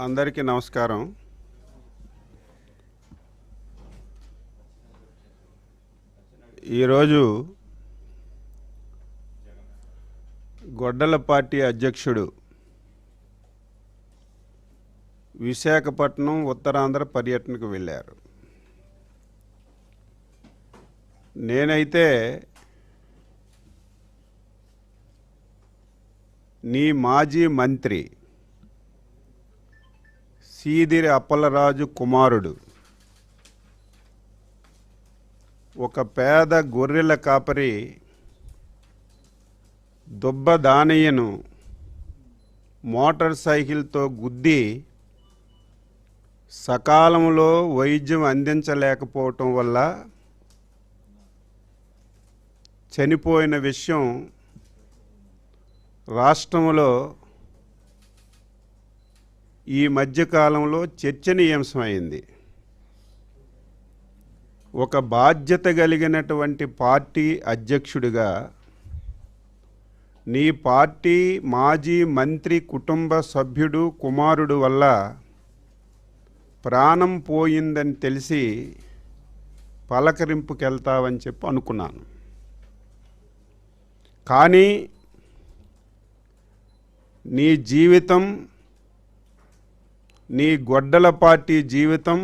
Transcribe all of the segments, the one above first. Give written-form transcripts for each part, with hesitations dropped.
అందరికీ నమస్కారం. ఈరోజు గొడ్డల పార్టీ అధ్యక్షుడు విశాఖపట్నం ఉత్తరాంధ్ర పర్యటనకు వెళ్ళారు. నేనైతే నీ మాజీ మంత్రి సీదిరి అప్పలరాజు కుమారుడు ఒక పేద గొర్రెల కాపరి దుబ్బ దానయ్యను మోటార్ సైకిల్తో గుద్ది సకాలంలో వైద్యం అందించలేకపోవటం వల్ల చనిపోయిన విషయం రాష్ట్రంలో ఈ మధ్యకాలంలో చర్చనీయాంశమైంది. ఒక బాధ్యత కలిగినటువంటి పార్టీ అధ్యక్షుడిగా నీ పార్టీ మాజీ మంత్రి కుటుంబ సభ్యుడు కుమారుడు వల్ల ప్రాణం పోయిందని తెలిసి పలకరింపుకెళ్తావని చెప్పి అనుకున్నాను. కానీ నీ జీవితం, నీ గొడ్డల పార్టీ జీవితం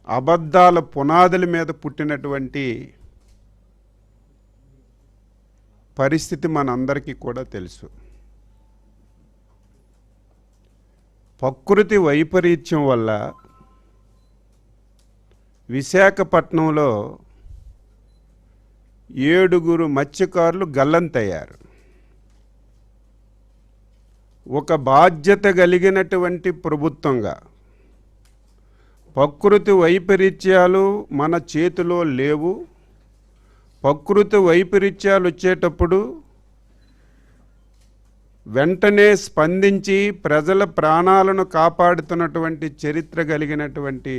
అబద్ధాల పునాదుల మీద పుట్టినటువంటి పరిస్థితి మనందరికీ కూడా తెలుసు. ప్రకృతి వైపరీత్యం వల్ల విశాఖపట్నంలో 7 మత్స్యకారులు గల్లంతయ్యారు. ఒక బాధ్యత కలిగినటువంటి ప్రభుత్వంగా ప్రకృతి వైపరీత్యాలు మన చేతిలో లేవు. ప్రకృతి వైపరీత్యాలు వచ్చేటప్పుడు వెంటనే స్పందించి ప్రజల ప్రాణాలను కాపాడుతున్నటువంటి చరిత్ర కలిగినటువంటి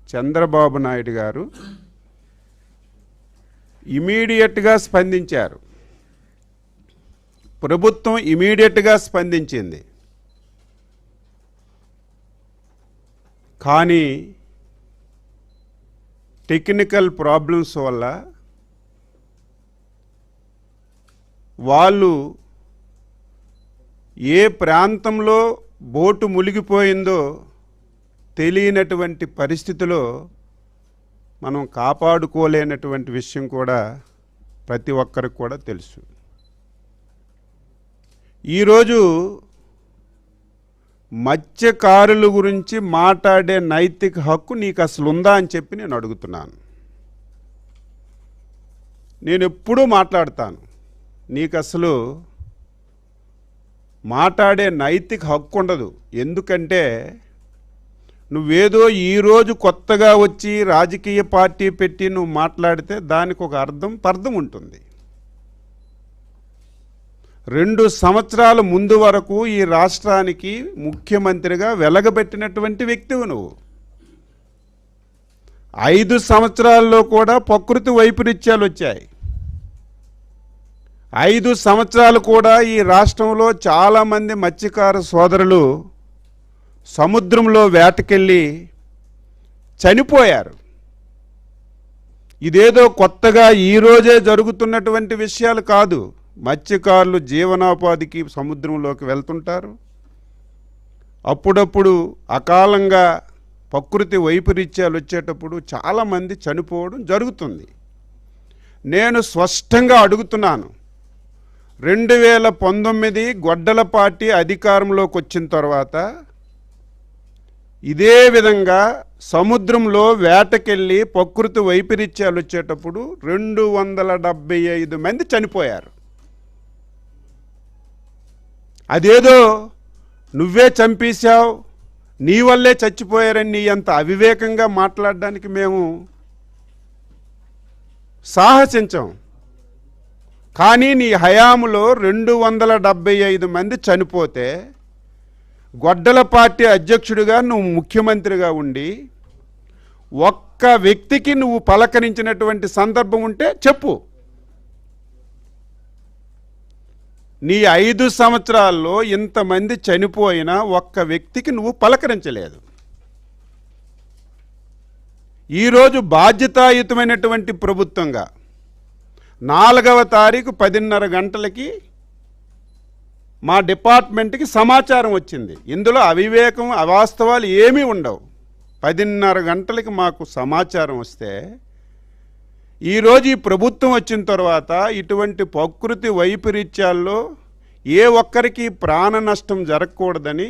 చంద్రబాబు నాయుడు గారు ఇమీడియట్గా స్పందించారు. ప్రభుత్వం ఇమీడియట్గా స్పందించింది. కానీ టెక్నికల్ ప్రాబ్లమ్స్ వల్ల వాళ్ళు ఏ ప్రాంతంలో బోటు మునిగిపోయిందో తెలియనటువంటి పరిస్థితిలో మనం కాపాడుకోలేనటువంటి విషయం కూడా ప్రతి ఒక్కరికి కూడా తెలుసు. ఈరోజు మత్స్యకారుల గురించి మాట్లాడే నైతిక హక్కు నీకు అసలు ఉందా అని చెప్పి నేను అడుగుతున్నాను. నేను ఎప్పుడూ మాట్లాడతాను, నీకు అసలు మాట్లాడే నైతిక హక్కు ఉండదు. ఎందుకంటే నువ్వేదో ఈరోజు కొత్తగా వచ్చి రాజకీయ పార్టీ పెట్టి నువ్వు మాట్లాడితే దానికి ఒక పర్థం ఉంటుంది. 2 సంవత్సరాల ముందు వరకు ఈ రాష్ట్రానికి ముఖ్యమంత్రిగా వెలగబెట్టినటువంటి వ్యక్తివి నువ్వు. 5 సంవత్సరాల్లో కూడా ప్రకృతి వైపరీత్యాలు వచ్చాయి. 5 సంవత్సరాలు కూడా ఈ రాష్ట్రంలో చాలామంది మత్స్యకార సోదరులు సముద్రంలో వేటకెళ్ళి చనిపోయారు. ఇదేదో కొత్తగా ఈరోజే జరుగుతున్నటువంటి విషయాలు కాదు. మత్స్యకారులు జీవనోపాధికి సముద్రంలోకి వెళ్తుంటారు. అప్పుడప్పుడు అకాలంగా ప్రకృతి వైపరీత్యాలు వచ్చేటప్పుడు చాలామంది చనిపోవడం జరుగుతుంది. నేను స్పష్టంగా అడుగుతున్నాను, 2019 గొడ్డల పార్టీ అధికారంలోకి వచ్చిన తర్వాత ఇదే విధంగా సముద్రంలో వేటకెళ్ళి ప్రకృతి వైపరీత్యాలు వచ్చేటప్పుడు 275 మంది చనిపోయారు. అదేదో నువ్వే చంపేశావు, నీ వల్లే చచ్చిపోయారని నీ అంత అవివేకంగా మాట్లాడడానికి మేము సాహసించాం. కానీ నీ హయాంలో 275 మంది చనిపోతే గొడ్డల పార్టీ అధ్యక్షుడిగా నువ్వు ముఖ్యమంత్రిగా ఉండి ఒక్క వ్యక్తికి నువ్వు పలకరించినటువంటి సందర్భం ఉంటే చెప్పు. నీ 5 సంవత్సరాల్లో ఇంతమంది చనిపోయినా ఒక్క వ్యక్తికి నువ్వు పలకరించలేదు. ఈరోజు బాధ్యతాయుతమైనటువంటి ప్రభుత్వంగా 4వ తారీఖు 10:30 గంటలకి మా డిపార్ట్మెంట్కి సమాచారం వచ్చింది. ఇందులో అవివేకం అవాస్తవాలు ఏమీ ఉండవు. 10:30 గంటలకి మాకు సమాచారం వస్తే ఈరోజు ఈ ప్రభుత్వం వచ్చిన తర్వాత ఇటువంటి ప్రకృతి వైపరీత్యాల్లో ఏ ఒక్కరికి ప్రాణ నష్టం జరగకూడదని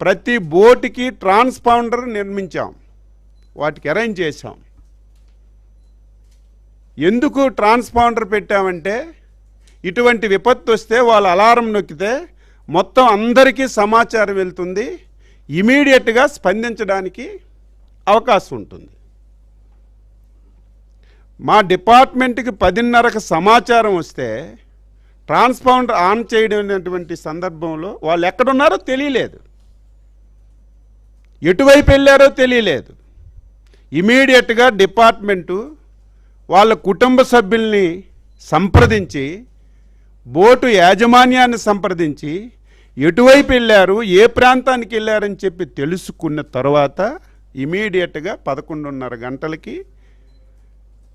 ప్రతి బోటుకి ట్రాన్స్పాండర్ నిర్మించాం, వాటికి అరేంజ్ చేశాం. ఎందుకు ట్రాన్స్పాండర్ పెట్టామంటే ఇటువంటి విపత్తు వస్తే వాళ్ళు అలారం నొక్కితే మొత్తం అందరికీ సమాచారం వెళ్తుంది, ఇమీడియట్గా స్పందించడానికి అవకాశం ఉంటుంది. మా డిపార్ట్మెంట్కి 10:30కి సమాచారం వస్తే ట్రాన్స్పాండర్ ఆన్ చేయడం సందర్భంలో వాళ్ళు ఎక్కడున్నారో తెలియలేదు, ఎటువైపు వెళ్ళారో తెలియలేదు. ఇమీడియట్గా డిపార్ట్మెంటు వాళ్ళ కుటుంబ సభ్యుల్ని సంప్రదించి బోటు యాజమాన్యాన్ని సంప్రదించి ఎటువైపు వెళ్ళారు, ఏ ప్రాంతానికి వెళ్ళారని చెప్పి తెలుసుకున్న తర్వాత ఇమీడియట్గా 11:30 గంటలకి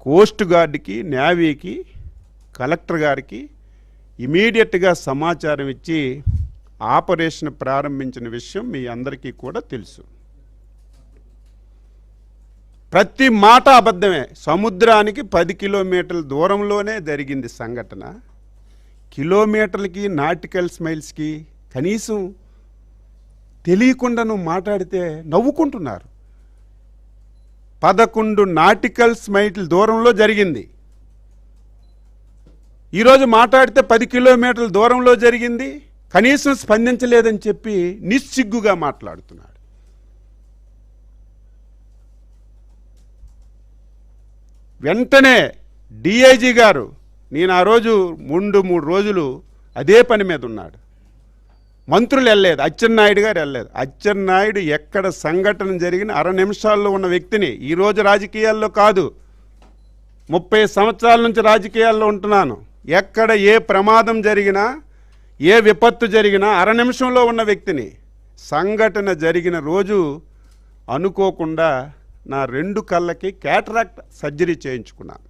కోస్ట్ గార్డ్కి, నేవీకి, కలెక్టర్ గారికి ఇమీడియట్గా సమాచారం ఇచ్చి ఆపరేషన్ ప్రారంభించిన విషయం మీ అందరికీ కూడా తెలుసు. ప్రతి మాట అబద్ధమే. సముద్రానికి 10 కిలోమీటర్ల దూరంలోనే జరిగింది సంఘటన. కిలోమీటర్లకి నాటికల్ మైల్స్కి కనీసం తెలియకుండా నువ్వు మాట్లాడితే నవ్వుకుంటున్నారు. 11 నాటికల్ మైల్ దూరంలో జరిగింది. ఈరోజు మాట్లాడితే 10 కిలోమీటర్ల దూరంలో జరిగింది, కనీసం స్పందించలేదని చెప్పి నిస్సిగ్గుగా మాట్లాడుతున్నాడు. వెంటనే డిఐజీ గారు, నేను ఆ రోజు 3 రోజులు అదే పని మీద ఉన్నాడు, మంత్రులు వెళ్ళలేదు, అచ్చెన్నాయుడు గారు వెళ్ళలేదు. అచ్చెన్నాయుడు ఎక్కడ సంఘటన జరిగిన 6 నిమిషాల్లో ఉన్న వ్యక్తిని, ఈరోజు రాజకీయాల్లో కాదు, 30 సంవత్సరాల నుంచి రాజకీయాల్లో ఉంటున్నాను. ఎక్కడ ఏ ప్రమాదం జరిగినా, ఏ విపత్తు జరిగినా 6 నిమిషంలో ఉన్న వ్యక్తిని. సంఘటన జరిగిన రోజు అనుకోకుండా నా 2 కళ్ళకి క్యాటరాక్ట్ సర్జరీ చేయించుకున్నాను.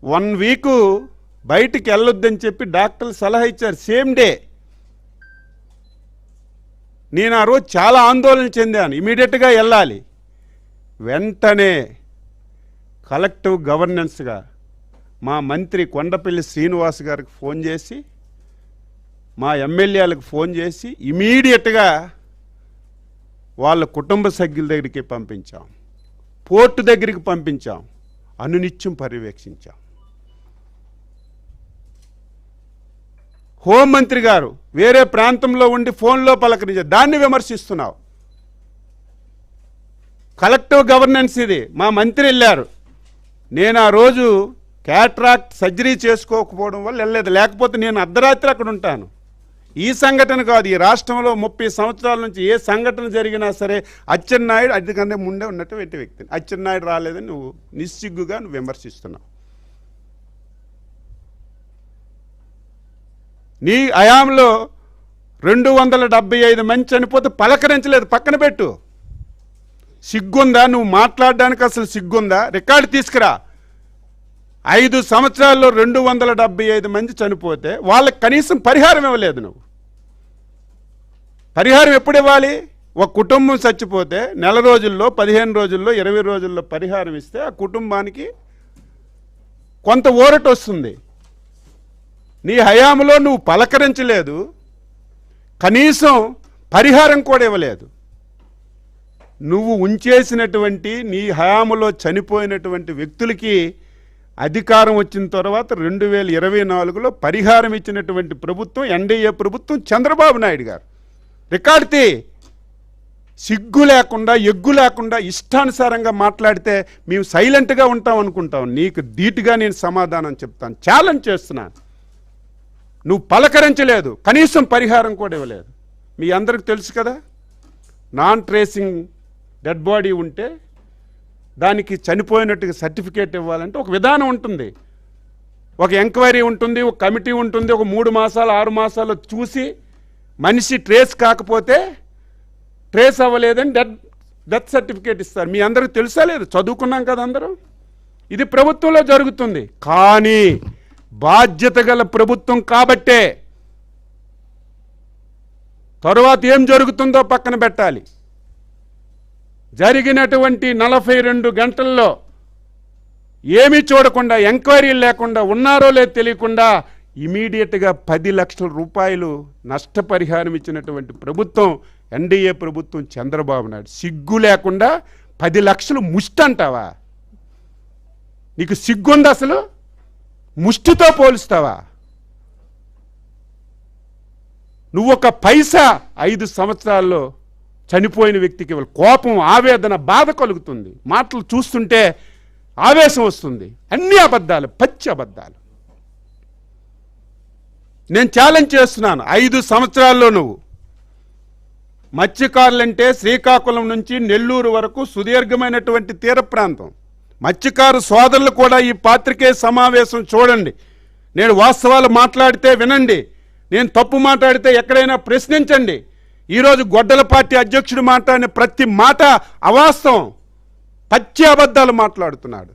1 వీకు బయటికి వెళ్ళొద్దని చెప్పి డాక్టర్లు సలహా ఇచ్చారు, సేమ్ డే. నేను ఆ రోజు చాలా ఆందోళన చెందాను, ఇమీడియట్గా వెళ్ళాలి. వెంటనే కలెక్టివ్ గవర్నెన్స్గా మా మంత్రి కొండపల్లి శ్రీనివాస్ గారికి ఫోన్ చేసి, మా ఎమ్మెల్యేలకు ఫోన్ చేసి ఇమీడియట్గా వాళ్ళ కుటుంబ సభ్యుల దగ్గరికి పంపించాం, పోర్టు దగ్గరికి పంపించాం, అనునిత్యం పర్యవేక్షించాం. హోంమంత్రి గారు వేరే ప్రాంతంలో ఉండి ఫోన్లో పలకరించారు, దాన్ని విమర్శిస్తున్నావు. కలెక్టివ్ గవర్నెన్స్ ఇది. మా మంత్రి వెళ్ళారు, నేను ఆ రోజు క్యాట్రాక్ట్ సర్జరీ చేసుకోకపోవడం వల్ల వెళ్ళలేదు, లేకపోతే నేను అర్ధరాత్రి అక్కడ ఉంటాను. ఈ సంఘటన కాదు, ఈ రాష్ట్రంలో 30 సంవత్సరాల నుంచి ఏ సంఘటన జరిగినా సరే అచ్చెన్నాయుడు అదికంటే ముందే ఉన్నటువంటి వ్యక్తిని. అచ్చెన్నాయుడు రాలేదని నువ్వు నిస్సిగ్గుగా నువ్వు విమర్శిస్తున్నావు. నీ హయాంలో 275 మంది చనిపోతే పలకరించలేదు, పక్కన పెట్టు. సిగ్గుందా? నువ్వు మాట్లాడడానికి అసలు సిగ్గుందా? రికార్డు తీసుకురా. 5 సంవత్సరాల్లో 275 మంది చనిపోతే వాళ్ళకి కనీసం పరిహారం ఇవ్వలేదు నువ్వు. పరిహారం ఎప్పుడు ఇవ్వాలి? ఒక కుటుంబం చచ్చిపోతే నెల రోజుల్లో, 15 రోజుల్లో, 20 రోజుల్లో పరిహారం ఇస్తే ఆ కుటుంబానికి కొంత ఊరట వస్తుంది. నీ హయాంలో నువ్వు పలకరించలేదు, కనీసం పరిహారం కూడా ఇవ్వలేదు. నువ్వు ఉంచేసినటువంటి నీ హయాంలో చనిపోయినటువంటి వ్యక్తులకి అధికారం వచ్చిన తర్వాత 2024లో పరిహారం ఇచ్చినటువంటి ప్రభుత్వం ఎన్డీఏ ప్రభుత్వం, చంద్రబాబు నాయుడు గారు. రికార్డుతి. సిగ్గు లేకుండా, ఎగ్గు లేకుండా ఇష్టానుసారంగా మాట్లాడితే మేము సైలెంట్గా ఉంటాం అనుకుంటాం. నీకు ధీటుగా నేను సమాధానం చెప్తాను, ఛాలెంజ్ చేస్తున్నాను. నువ్వు పలకరించలేదు, కనీసం పరిహారం కూడా ఇవ్వలేదు. మీ అందరికి తెలుసు కదా, నాన్ ట్రేసింగ్ డెడ్ బాడీ ఉంటే దానికి చనిపోయినట్టుగా సర్టిఫికేట్ ఇవ్వాలంటే ఒక విధానం ఉంటుంది. ఒక ఎంక్వైరీ ఉంటుంది, ఒక కమిటీ ఉంటుంది, ఒక 3 మాసాలు 6 మాసాలు చూసి మనిషి ట్రేస్ కాకపోతే ట్రేస్ అవ్వలేదని డెత్ సర్టిఫికేట్ ఇస్తారు. మీ అందరికీ తెలుసా లేదు? చదువుకున్నాం కదా అందరం. ఇది ప్రభుత్వంలో జరుగుతుంది. కానీ బాధ్యత గల ప్రభుత్వం కాబట్టే తరువాత ఏం జరుగుతుందో పక్కన పెట్టాలి. జరిగినటువంటి 42 గంటల్లో ఏమీ చూడకుండా, ఎంక్వైరీలు లేకుండా, ఉన్నారో లేదో తెలియకుండా ఇమీడియట్గా 10 లక్షల రూపాయలు నష్టపరిహారం ఇచ్చినటువంటి ప్రభుత్వం ఎన్డీఏ ప్రభుత్వం, చంద్రబాబు నాయుడు. సిగ్గు లేకుండా 10 లక్షలు ముష్టి అంటావా? నీకు సిగ్గుంది అసలు? ముష్టితో పోలుస్తావా? నువ్వు ఒక పైసా 5 సంవత్సరాల్లో చనిపోయిన వ్యక్తికి కోపం, ఆవేదన, బాధ కలుగుతుంది. మాటలు చూస్తుంటే ఆవేశం వస్తుంది. అన్ని అబద్ధాలు, పచ్చి అబద్ధాలు. నేను ఛాలెంజ్ చేస్తున్నాను, 5 సంవత్సరాల్లో నువ్వు మత్స్యకారులంటే శ్రీకాకుళం నుంచి నెల్లూరు వరకు సుదీర్ఘమైనటువంటి తీర ప్రాంతం. మత్స్యకారు సోదరులు కూడా ఈ పాత్రికేయ సమావేశం చూడండి. నేను వాస్తవాలు మాట్లాడితే వినండి, నేను తప్పు మాట్లాడితే ఎక్కడైనా ప్రశ్నించండి. ఈరోజు గొడ్డల పార్టీ అధ్యక్షుడు మాట్లాడిన ప్రతి మాట అవాస్తవం, పచ్చి అబద్ధాలు మాట్లాడుతున్నాడు.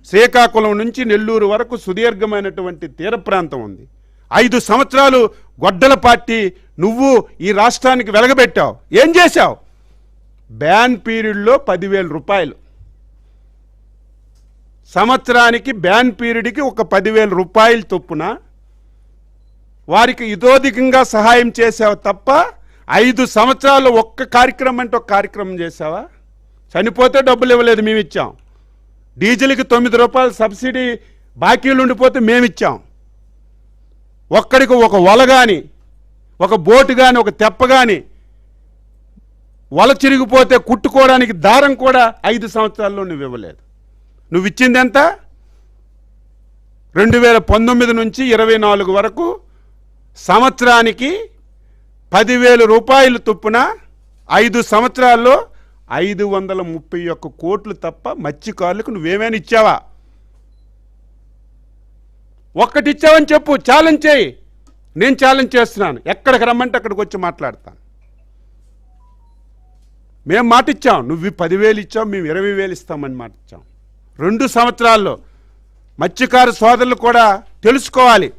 శ్రీకాకుళం నుంచి నెల్లూరు వరకు సుదీర్ఘమైనటువంటి తీర ప్రాంతం ఉంది. 5 సంవత్సరాలు గొడ్డల పార్టీ నువ్వు ఈ రాష్ట్రానికి వెలగబెట్టావు. ఏం చేశావు? బ్యాన్ పీరియడ్లో 10,000 రూపాయలు, సంవత్సరానికి బ్యాన్ పీరియడ్కి ఒక 10,000 రూపాయలు చొప్పున వారికి ఇతోధికంగా సహాయం చేసావు తప్ప 5 సంవత్సరాలు ఒక్క కార్యక్రమం అంటే ఒక కార్యక్రమం చేసావా? చనిపోతే డబ్బులు ఇవ్వలేదు, మేము ఇచ్చాం. డీజిల్కి 9 రూపాయలు సబ్సిడీ బాకీలు ఉండిపోతే మేమిచ్చాం. ఒక్కడికి ఒక వల కానీ, ఒక బోటు కానీ, ఒక తెప్ప కానీ, వల చిరిగిపోతే కుట్టుకోవడానికి దారం కూడా 5 సంవత్సరాల్లో నువ్వు ఇవ్వలేదు. నువ్వు ఇచ్చింది ఎంత? 2019 నుంచి 24 వరకు సంవత్సరానికి 10,000 రూపాయలు చొప్పున 5 సంవత్సరాల్లో 531 కోట్లు తప్ప మత్స్యకారులకు నువ్వేమైనా ఇచ్చావా? ఒక్కటి ఇచ్చావని చెప్పు, ఛాలెంజ్ చేయి. నేను ఛాలెంజ్ చేస్తున్నాను, ఎక్కడికి రమ్మంటే అక్కడికి వచ్చి మాట్లాడతాను. మేము మాట ఇచ్చాం, నువ్వు 10,000 ఇచ్చావు, మేము 20,000 ఇస్తామని మాట ఇచ్చాం. 2 సంవత్సరాల్లో మత్స్యకారు సోదరులు కూడా తెలుసుకోవాలి.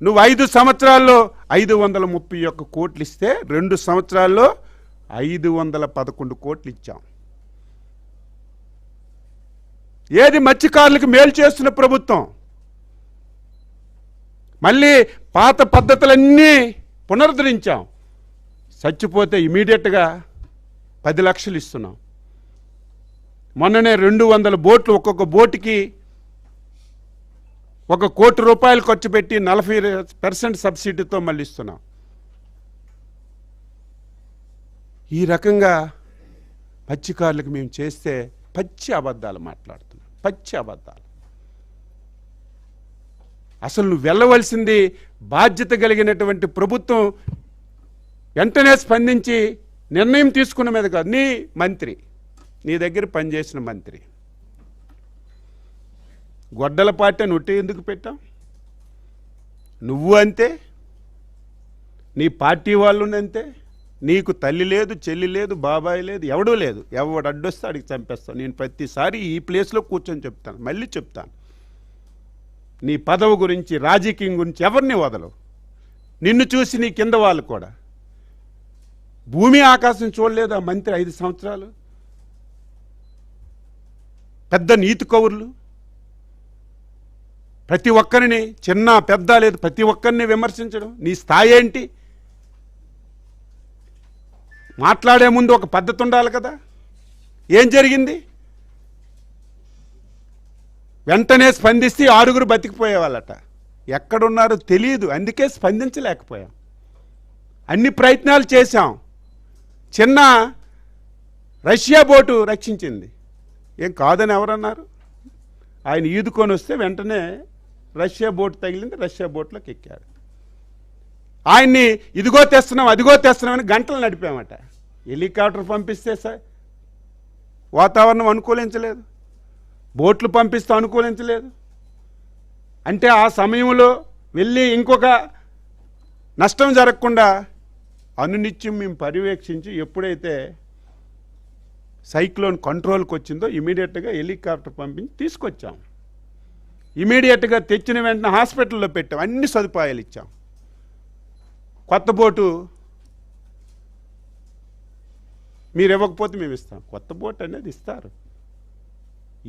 నువ్వు 5 సంవత్సరాల్లో 531 కోట్లు ఇస్తే 2 సంవత్సరాల్లో 511 కోట్లు ఇచ్చాం. ఏది మత్స్యకారులకు మేలు చేస్తున్న ప్రభుత్వం? మళ్ళీ పాత పద్ధతులన్నీ పునరుద్ధరించాం. చచ్చిపోతే ఇమీడియట్గా 10 లక్షలు ఇస్తున్నాం. మొన్ననే 200 బోట్లు, ఒక్కొక్క బోటుకి 1 కోటి రూపాయలు ఖర్చు పెట్టి 40% సబ్సిడీతో మళ్ళీ ఇస్తున్నాం. ఈ రకంగా మత్స్యకారులకు మేము చేస్తే పచ్చి అబద్ధాలు మాట్లాడుతున్నాం, పచ్చి అబద్ధాలు. అసలు నువ్వు వెళ్ళవలసింది బాధ్యత కలిగినటువంటి ప్రభుత్వం వెంటనే స్పందించి నిర్ణయం తీసుకున్న మీద కాదు. నీ మంత్రి, నీ దగ్గర పనిచేసిన మంత్రి గొడ్డల పార్టీ నువ్వు ఎందుకు పెట్టావు? నువ్వు అంతే, నీ పార్టీ వాళ్ళు అంతే. నీకు తల్లి లేదు, చెల్లి లేదు, బాబాయ్ లేదు, ఎవడూ లేదు. ఎవడు అడ్డొస్తే అడిగి చంపేస్తాను. నేను ప్రతిసారి ఈ ప్లేస్లో కూర్చొని చెప్తాను, మళ్ళీ చెప్తాను. నీ పదవి గురించి, రాజకీయం గురించి ఎవరిని వదలవు. నిన్ను చూసి నీ కింద వాళ్ళు కూడా. భూమి ఆకాశం చూడలేదు ఆ మంత్రి 5 సంవత్సరాలు. పెద్ద నీతి కౌరులు, ప్రతి ఒక్కరిని, చిన్న పెద్ద లేదు, ప్రతి ఒక్కరిని విమర్శించడం. నీ స్థాయి ఏంటి? మాట్లాడే ముందు ఒక పద్ధతి ఉండాలి కదా. ఏం జరిగింది? వెంటనే స్పందిస్తే 6 బతికిపోయేవాళ్ళట. ఎక్కడున్నారో తెలియదు, అందుకే స్పందించలేకపోయాం. అన్ని ప్రయత్నాలు చేశాం. చిన్న రష్యా బోటు రక్షించింది. ఏం కాదని ఎవరన్నారు? ఆయన ఈదుకొని వస్తే వెంటనే రష్యా బోటు తగిలింది, రష్యా బోట్లోకి ఎక్కాడు. ఆయన్ని ఇదిగో తెస్తున్నాం, అదిగో తెస్తున్నామని గంటలు నడిపామట. హెలికాప్టర్ పంపిస్తే సార్ వాతావరణం అనుకూలించలేదు, బోట్లు పంపిస్తే అనుకూలించలేదు. అంటే ఆ సమయంలో వెళ్ళి ఇంకొక నష్టం జరగకుండా అనునిత్యం మేము పర్యవేక్షించి ఎప్పుడైతే సైక్లోన్ కంట్రోల్కి వచ్చిందో ఇమీడియట్గా హెలికాప్టర్ పంపించి తీసుకొచ్చాం. ఇమీడియట్గా తెచ్చిన వెంటనే హాస్పిటల్లో పెట్టాం, అన్ని సదుపాయాలు ఇచ్చాం. కొత్త బోటు మీరు ఇవ్వకపోతే మేము ఇస్తాం. కొత్త బోట్ అనేది ఇస్తారు.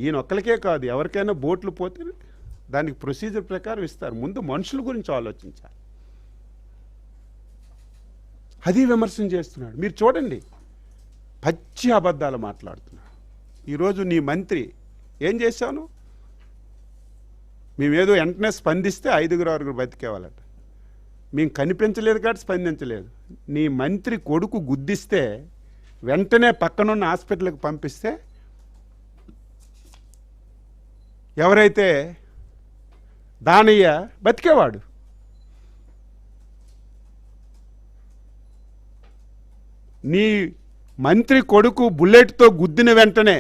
ఈయన ఒక్కరికే కాదు, ఎవరికైనా బోట్లు పోతే దానికి ప్రొసీజర్ ప్రకారం ఇస్తారు. ముందు మనుషుల గురించి ఆలోచించాలి. అది విమర్శన చేస్తున్నాడు. మీరు చూడండి, పచ్చి అబద్ధాలు మాట్లాడుతున్నాడు. ఈరోజు నీ మంత్రి ఏం చేశాను, మేమేదో వెంటనే స్పందిస్తే 5-6 బతికేవాళ్ళట. మేము కనిపించలేదు కాబట్టి స్పందించలేదు. నీ మంత్రి కొడుకు గుద్దిస్తే వెంటనే పక్కనున్న హాస్పిటల్కి పంపిస్తే ఎవరైతే దానయ్య బతికేవాడు. నీ మంత్రి కొడుకు బుల్లెట్తో గుద్దిన వెంటనే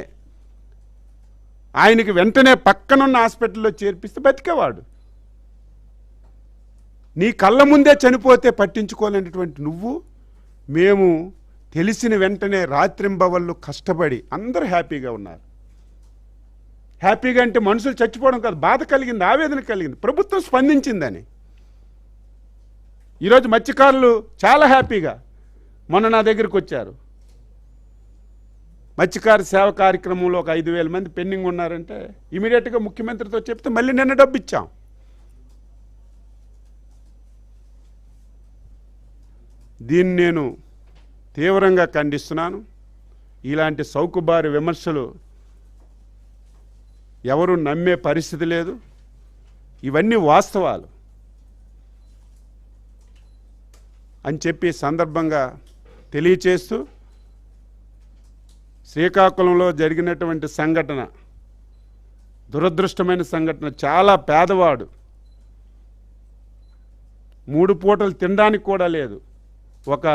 ఆయనకి వెంటనే పక్కనున్న హాస్పిటల్లో చేర్పిస్తే బతికేవాడు. నీ కళ్ళ ముందే చనిపోతే పట్టించుకోలేనటువంటి నువ్వు, మేము తెలిసిన వెంటనే రాత్రింబవళ్ళు కష్టపడి అందరూ హ్యాపీగా ఉన్నారు. హ్యాపీగా అంటే మనుషులు చచ్చిపోవడం కాదు, బాధ కలిగింది, ఆవేదన కలిగింది. ప్రభుత్వం స్పందించిందని ఈరోజు మత్స్యకారులు చాలా హ్యాపీగా మొన్న నా దగ్గరికి వచ్చారు. మత్స్యకార సేవ కార్యక్రమంలో ఒక 5,000 మంది పెండింగ్ ఉన్నారంటే ఇమీడియట్గా ముఖ్యమంత్రితో చెప్తే మళ్ళీ నిన్న డబ్బు ఇచ్చాం. దీన్ని నేను తీవ్రంగా ఖండిస్తున్నాను. ఇలాంటి సౌకుబారి విమర్శలు ఎవరు నమ్మే పరిస్థితి లేదు. ఇవన్నీ వాస్తవాలు అని చెప్పి సందర్భంగా తెలియచేస్తూ, శ్రీకాకుళంలో జరిగినటువంటి సంఘటన దురదృష్టమైన సంఘటన. చాలా పేదవాడు, 3 పూటలు తినడానికి కూడా లేదు. ఒక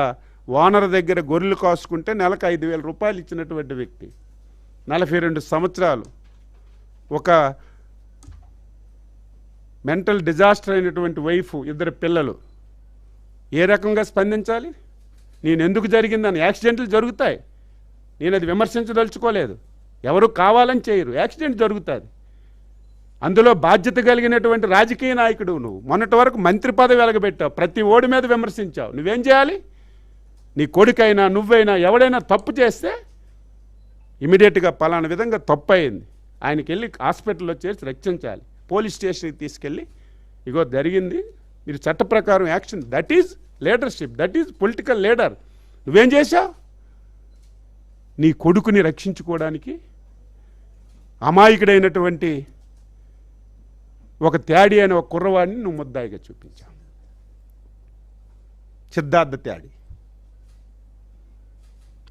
ఓనర్ దగ్గర గొర్రెలు కాసుకుంటే నెలకు 5,000 రూపాయలు ఇచ్చినటువంటి వ్యక్తి, 42 సంవత్సరాలు, ఒక మెంటల్ డిజాస్టర్ అయినటువంటి వైఫ్, 2 పిల్లలు. ఏ రకంగా స్పందించాలి? నేను ఎందుకు జరిగిందని. యాక్సిడెంట్లు జరుగుతాయి, నేను అది విమర్శించదలుచుకోలేదు. ఎవరు కావాలని చేయరు, యాక్సిడెంట్ జరుగుతుంది. అందులో బాధ్యత కలిగినటువంటి రాజకీయ నాయకుడు నువ్వు. మొన్నటి వరకు మంత్రి పదవి వెలగబెట్టావు, ప్రతి ఓడి మీద విమర్శించావు. నువ్వేం చేయాలి? నీ కొడుకైనా నువ్వైనా ఎవడైనా తప్పు చేస్తే ఇమీడియట్గా పలానా విధంగా తప్పు అయింది, ఆయనకి వెళ్ళి హాస్పిటల్లో చేర్చి రక్షించాలి. పోలీస్ స్టేషన్కి తీసుకెళ్ళి ఇగో జరిగింది, మీరు చట్ట ప్రకారం action. That is leadership, that is political leader. నువ్వేం చేశావు? నీ కొడుకుని రక్షించుకోవడానికి అమాయకుడైనటువంటి ఒక త్యాడి అనే ఒక కుర్రవాడిని నువ్వు ముద్దాయిగా చూపించావు. సిద్ధార్థ త్యాడి.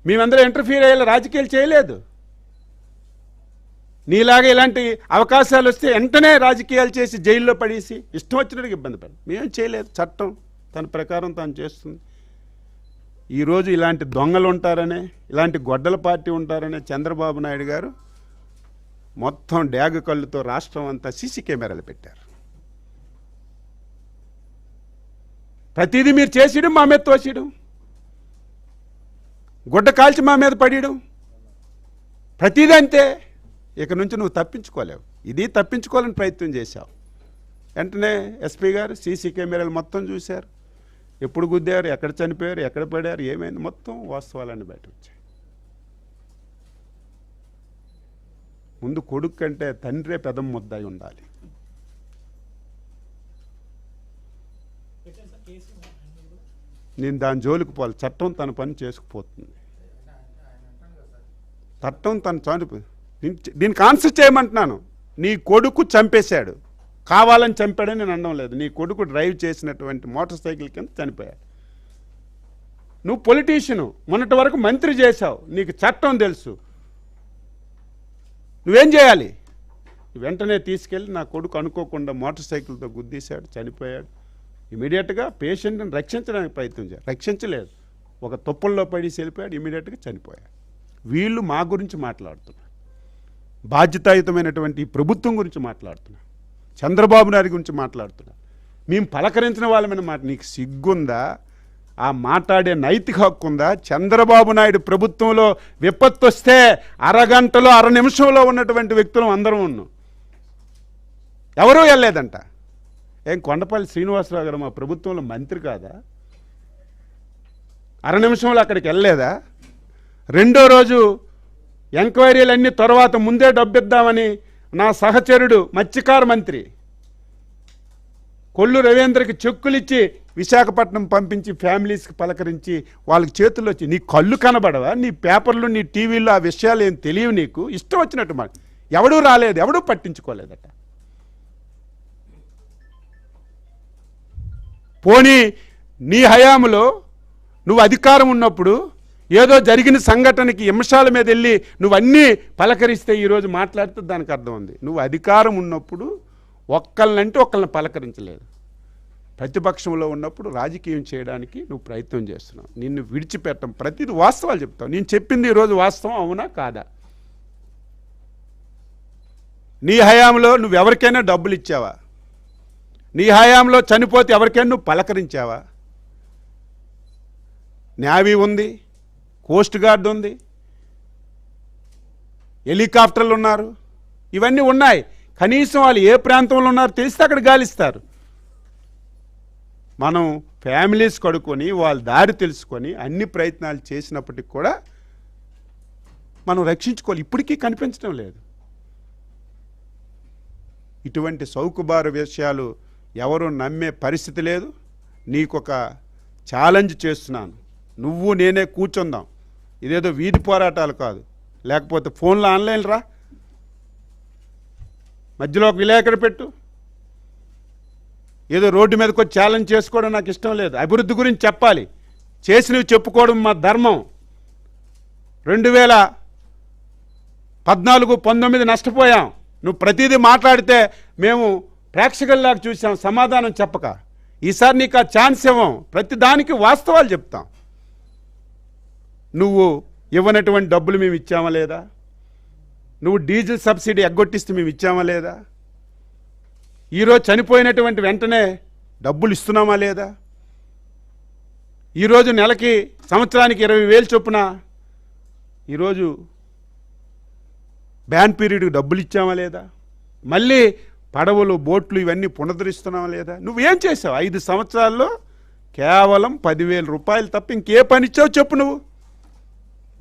మేమందరం ఇంటర్ఫీర్ అయ్యేలా రాజకీయాలు చేయలేదు. నీలాగా ఇలాంటి అవకాశాలు వస్తే వెంటనే రాజకీయాలు చేసి జైల్లో పడేసి ఇష్టం వచ్చినట్టుగా ఇబ్బంది పడి మేమేం చేయలేదు. చట్టం తన ప్రకారం తాను చేస్తుంది. ఈరోజు ఇలాంటి దొంగలు ఉంటారనే, ఇలాంటి గొడ్డల పార్టీ ఉంటారనే చంద్రబాబు నాయుడు గారు మొత్తం డ్యాగ కళ్ళుతో రాష్ట్రం అంతా సీసీ కెమెరాలు పెట్టారు. ప్రతిదీ మీరు చేసేయడం, మా మీద తోసేయడం, గుడ్డ కాల్చి మా మీద పడేయడం, ప్రతిదీ అంతే. ఇక నుంచి నువ్వు తప్పించుకోలేవు. ఇది తప్పించుకోవాలని ప్రయత్నం చేశావు. వెంటనే ఎస్పీ గారు సీసీ కెమెరాలు మొత్తం చూశారు. ఎప్పుడు గుద్దారు, ఎక్కడ చనిపోయారు, ఎక్కడ పడారు, ఏమైంది, మొత్తం వాస్తవాలన్నీ బయట వచ్చాయి. ముందు కొడుకు కంటే తండ్రే పెదం ముద్దాయి ఉండాలి. నేను దాని జోలికి పోవాలి. చట్టం తన పని చేసుకుపోతుంది. చట్టం తన చనిపో దీనికి ఆన్సర్ చేయమంటున్నాను. నీ కొడుకు చంపేశాడు, కావాలని చంపాడని నేను అనడం లేదు. నీ కొడుకు డ్రైవ్ చేసినటువంటి మోటార్ సైకిల్ కింద చనిపోయాడు. నువ్వు పొలిటీషియను, మొన్నటి వరకు మంత్రి చేశావు, నీకు చట్టం తెలుసు. నువ్వేం చేయాలి? వెంటనే తీసుకెళ్ళి నా కొడుకు అనుకోకుండా మోటార్ సైకిల్తో గుద్దీశాడు, చనిపోయాడు. ఇమీడియట్గా పేషెంట్ని రక్షించడానికి ప్రయత్నం చేయాలి. రక్షించలేదు, ఒక తుప్పల్లో పడి వెళ్ళిపోయాడు, ఇమీడియట్గా చనిపోయాడు. వీళ్ళు మా గురించి మాట్లాడుతున్నారు, బాధ్యతాయుతమైనటువంటి ప్రభుత్వం గురించి మాట్లాడుతున్నారు. చంద్రబాబు నాయుడు గురించి మాట్లాడుతున్నా. మేము పలకరించిన వాళ్ళమైన మాట నీకు సిగ్గుందా? ఆ మాట్లాడే నైతిక హక్కు ఉందా? చంద్రబాబు నాయుడు ప్రభుత్వంలో విపత్తు వస్తే అరగంటలో 1 నిమిషంలో ఉన్నటువంటి వ్యక్తులు అందరం ఉన్నాం. ఎవరూ వెళ్ళలేదంట. ఏం కొండపల్లి శ్రీనివాసరావు గారు మా ప్రభుత్వంలో మంత్రి కాదా? 1 నిమిషంలో అక్కడికి వెళ్ళలేదా? రెండో రోజు ఎంక్వైరీలన్నీ తర్వాత ముందే డబ్బిద్దామని నా సహచరుడు మత్స్యకార మంత్రి కొల్లు రవీంద్రకి చెక్కులిచ్చి విశాఖపట్నం పంపించి ఫ్యామిలీస్కి పలకరించి వాళ్ళకి చేతుల్లో వచ్చి నీ కళ్ళు కనబడవా? నీ పేపర్లు నీ టీవీల్లో ఆ విషయాలు ఏం తెలియవు నీకు? ఇష్టం వచ్చినట్టు మాట. ఎవడూ రాలేదు, ఎవడూ పట్టించుకోలేదట. పోనీ నీ హయాంలో నువ్వు అధికారం ఉన్నప్పుడు ఏదో జరిగిన సంఘటనకి అంశాల మీద వెళ్ళి నువ్వు అన్నీ పలకరిస్తే ఈరోజు మాట్లాడితే దానికి అర్థం ఉంది. నువ్వు అధికారం ఉన్నప్పుడు ఒక్కళ్ళనంటే ఒక్కళ్ళని పలకరించలేదు. ప్రతిపక్షంలో ఉన్నప్పుడు రాజకీయం చేయడానికి నువ్వు ప్రయత్నం చేస్తున్నావు. నిన్ను విడిచిపెట్టం. ప్రతిదీ వాస్తవాలు చెప్తావు. నేను చెప్పింది ఈరోజు వాస్తవం అవునా కాదా? నీ హయాంలో నువ్వు ఎవరికైనా డబ్బులు ఇచ్చావా? నీ హయాంలో చనిపోతే ఎవరికైనా నువ్వు పలకరించావా? నేవీ ఉంది, కోస్ట్ గార్డ్ ఉంది, హెలికాప్టర్లు ఉన్నారు, ఇవన్నీ ఉన్నాయి. కనీసం వాళ్ళు ఏ ప్రాంతంలో ఉన్నారో తెలిస్తే అక్కడ గాలిస్తారు. మనం ఫ్యామిలీస్ కడుక్కొని వాళ్ళ దారి తెలుసుకొని అన్ని ప్రయత్నాలు చేసినప్పటికి కూడా మనం రక్షించుకోవాలి. ఇప్పటికీ కనిపించడం లేదు. ఇటువంటి సౌకుబారు విషయాలు ఎవరు నమ్మే పరిస్థితి లేదు. నీకొక ఛాలెంజ్ చేస్తున్నాను. నువ్వు నేనే కూర్చుందాం. ఇదేదో వీధి పోరాటాలు కాదు. లేకపోతే ఫోన్లో ఆన్లైన్ రా, మధ్యలో ఒక విలేకరు పెట్టు. ఏదో రోడ్డు మీదకి వచ్చి ఛాలెంజ్ చేసుకోవడం నాకు ఇష్టం లేదు. అభివృద్ధి గురించి చెప్పాలి. చేసినవి చెప్పుకోవడం మా ధర్మం. 2014-19 నష్టపోయాం. నువ్వు ప్రతిదీ మాట్లాడితే మేము ప్రేక్షకుల్లాగా చూసాం సమాధానం చెప్పక. ఈసారి నీకు ఆ ఛాన్స్ ఇవ్వం. ప్రతి దానికి వాస్తవాలు చెప్తాం. నువ్వు ఇవ్వనటువంటి డబ్బులు మేము ఇచ్చామా లేదా? నువ్వు డీజిల్ సబ్సిడీ ఎగ్గొట్టిస్తే మేము ఇచ్చామా లేదా? ఈరోజు చనిపోయినటువంటి వెంటనే డబ్బులు ఇస్తున్నామా లేదా? ఈరోజు నెలకి సంవత్సరానికి 20,000 చొప్పున ఈరోజు బ్యాన్ పీరియడ్కి డబ్బులు ఇచ్చామా లేదా? మళ్ళీ పడవలు, బోట్లు ఇవన్నీ పునరుద్ధరిస్తున్నామా లేదా? నువ్వేం చేసావు? 5 సంవత్సరాల్లో కేవలం 10,000 రూపాయలు తప్ప ఇంకే పని ఇచ్చావు చెప్పు నువ్వు.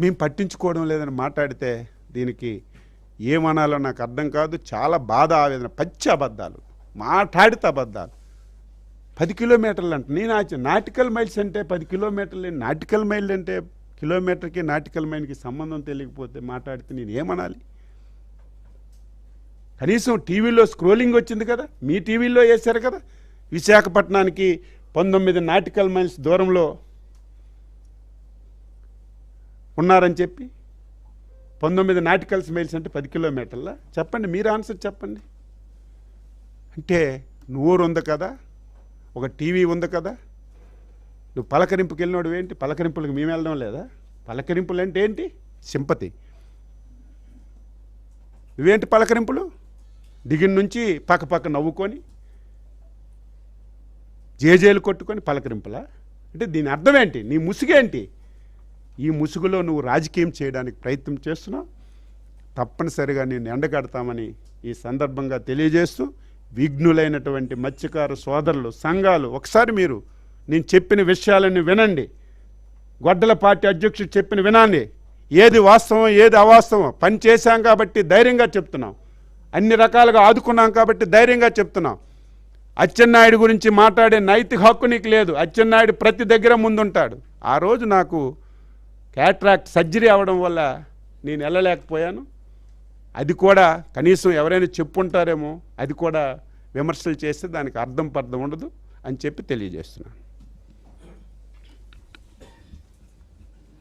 మేము పట్టించుకోవడం లేదని మాట్లాడితే దీనికి ఏమనాలో నాకు అర్థం కాదు. చాలా బాధ, ఆవేదన. పచ్చి అబద్ధాలు, మాట్లాడితే అబద్ధాలు. 10 కిలోమీటర్లు అంటే నేను నాటికల్ మైల్స్ అంటే 10 కిలోమీటర్లు, నాటికల్ మైల్ అంటే కిలోమీటర్కి నాటికల్ మైల్కి సంబంధం తెలియకపోతే మాట్లాడితే నేను ఏమనాలి? కనీసం టీవీలో స్క్రోలింగ్ వచ్చింది కదా, మీ టీవీలో వేశారు కదా, విశాఖపట్నానికి 19 నాటికల్ మైల్స్ దూరంలో ఉన్నారని చెప్పి. 19 నాటికల్స్ మైల్స్ అంటే 10 కిలోమీటర్ల? చెప్పండి, మీరు ఆన్సర్ చెప్పండి. అంటే నోరు ఉంది కదా, ఒక టీవీ ఉంది కదా, నువ్వు పలకరింపుకి వెళ్ళినోడు ఏంటి? పలకరింపులకు మేము వెళ్ళడం లేదా? పలకరింపులు అంటే ఏంటి? సింపతి. నువ్వేంటి పలకరింపులు? దిగిన నుంచి పక్క నవ్వుకొని జేజేలు కొట్టుకొని పలకరింపులా? అంటే దీని అర్థం ఏంటి? నీ ముసుగేంటి? ఈ ముసుగులో నువ్వు రాజకీయం చేయడానికి ప్రయత్నం చేస్తున్నావు. తప్పనిసరిగా నేను ఎండగడతామని ఈ సందర్భంగా తెలియజేస్తూ, విఘ్నులైనటువంటి మత్స్యకార సోదరులు, సంఘాలు, ఒకసారి మీరు నేను చెప్పిన విషయాలను వినండి. గొడ్డల పార్టీ అధ్యక్షుడు చెప్పిన వినండి. ఏది వాస్తవం ఏది అవాస్తవం పని చేశాం కాబట్టి ధైర్యంగా చెప్తున్నాం. అన్ని రకాలుగా ఆదుకున్నాం కాబట్టి ధైర్యంగా చెప్తున్నాం. అచ్చెన్నాయుడు గురించి మాట్లాడే నైతిక హక్కు నీకు లేదు. అచ్చెన్నాయుడు ప్రతి దగ్గర ముందుంటాడు. ఆ రోజు నాకు క్యాట్రాక్ట్ సర్జరీ అవ్వడం వల్ల నేను వెళ్ళలేకపోయాను. అది కూడా కనీసం ఎవరైనా చెప్పుంటారేమో, అది కూడా విమర్శలు చేస్తే దానికి అర్థం పర్థం ఉండదు అని చెప్పి తెలియజేస్తున్నాను.